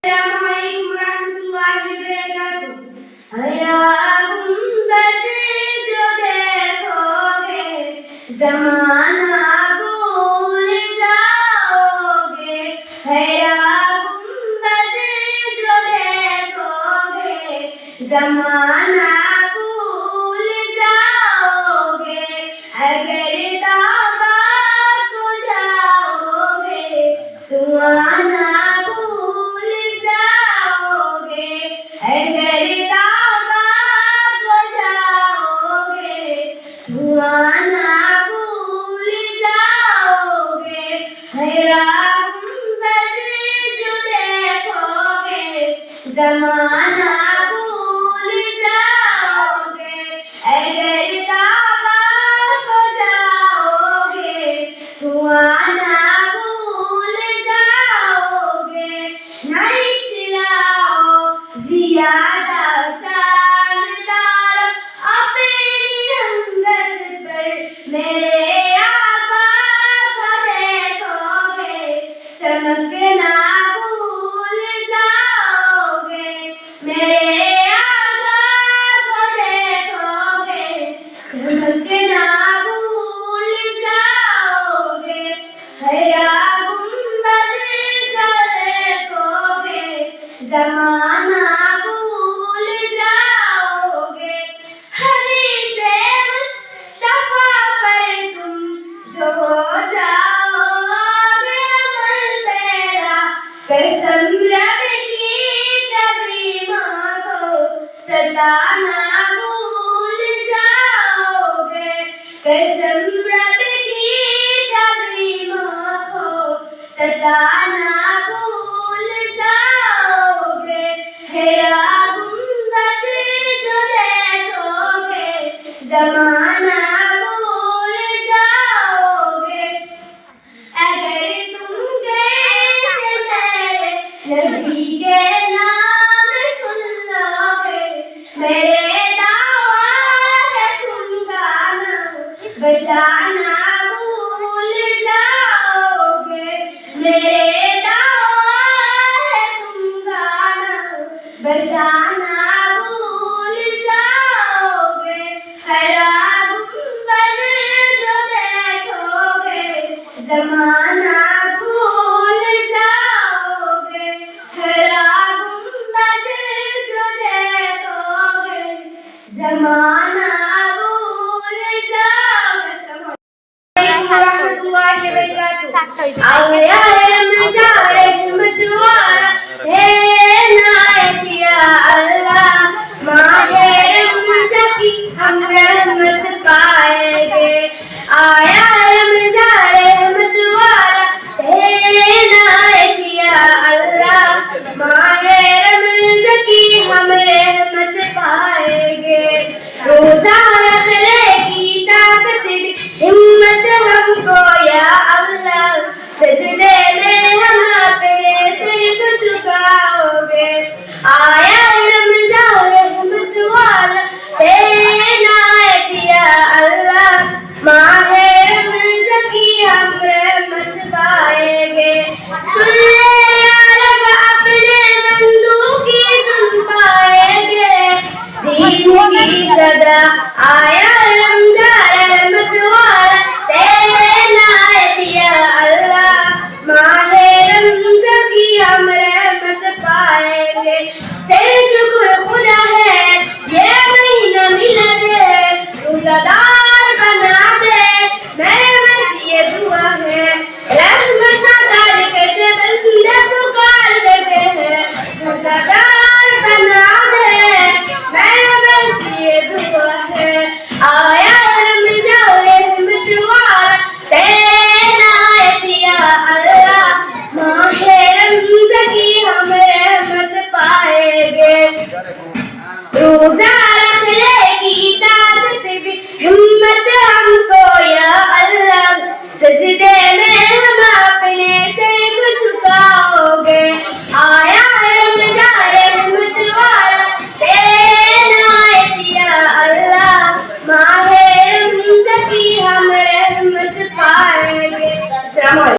अस्सलामुअलैकुम रहमतुल्लाहि वबरकातुहू। हया गुंबद जो देखोगे जमाना भूल जाओगे। हया गुंबद जो देखोगे जमाना भूल जाओगे। अगर तौबा को जाओगे तो आना भूल जाओगे। अगर तौबा को जाओगे तो आना भूल जाओगे। हया गुंबद जो देखोगे जमाना भूल जाओगे। अगर तौबा को जाओगे तो आना भूल जाओगे। नहीं तिलाओ ज़ियादा चाँद तारा अपनी रंगत पर मेरे आका को देखोगे चमकना भूल जाओगे। मेरे आका को देखोगे चमकना भूल जाओगे। हया गुंबद जो देखोगे जमाना भूल जाओगे। हदीसे मुस्तफा पर तुम जो हो जाओगे अमल मेरा कसम रब की कभी मांगो सताना भूल जाओगे। कसम रब की कभी मांगो सताना भूल जाओगे। हया गुंबद जो देखोगे जमाना भूल जाओगे। अगर तुम मेरे नबी के नाम सुन लोगे मेरे दावा है तुम गाना बजाना भूल जाओगे। मेरे दावा है तुम गाना बजाना भूल जाओगे। हया गुंबद जो देखोगे जमाना भूल जाओगे। हया गुंबद जो देखोगे जमाना भूल जाओगे। आया रमज़ान रहमत वाला है नायत या अल्लाह। माहे रमज़ान की हम रहमत पाएंगे। आया रमज़ान रहमत वाला है नायत या अल्लाह। माहे रमज़ान की हम रहमत पाएंगे। रोज़ा रखने की ताकत हिम्मत हमको या अल्लाह। सजदे में हम अपने सिर को झुकाओगे। आया रमज़ान रहमत वाला है नायत या अल्लाह। माहे रमज़ान की हम रहमत पाएंगे। सुन ले या रब अपने बंदों की सुन पाएंगे दीन की सदा। आया रमज़ान रहमत वाला तेरे नायत या अल्लाह। माहे रमज़ान की हम रहमत पाएंगे। तेरे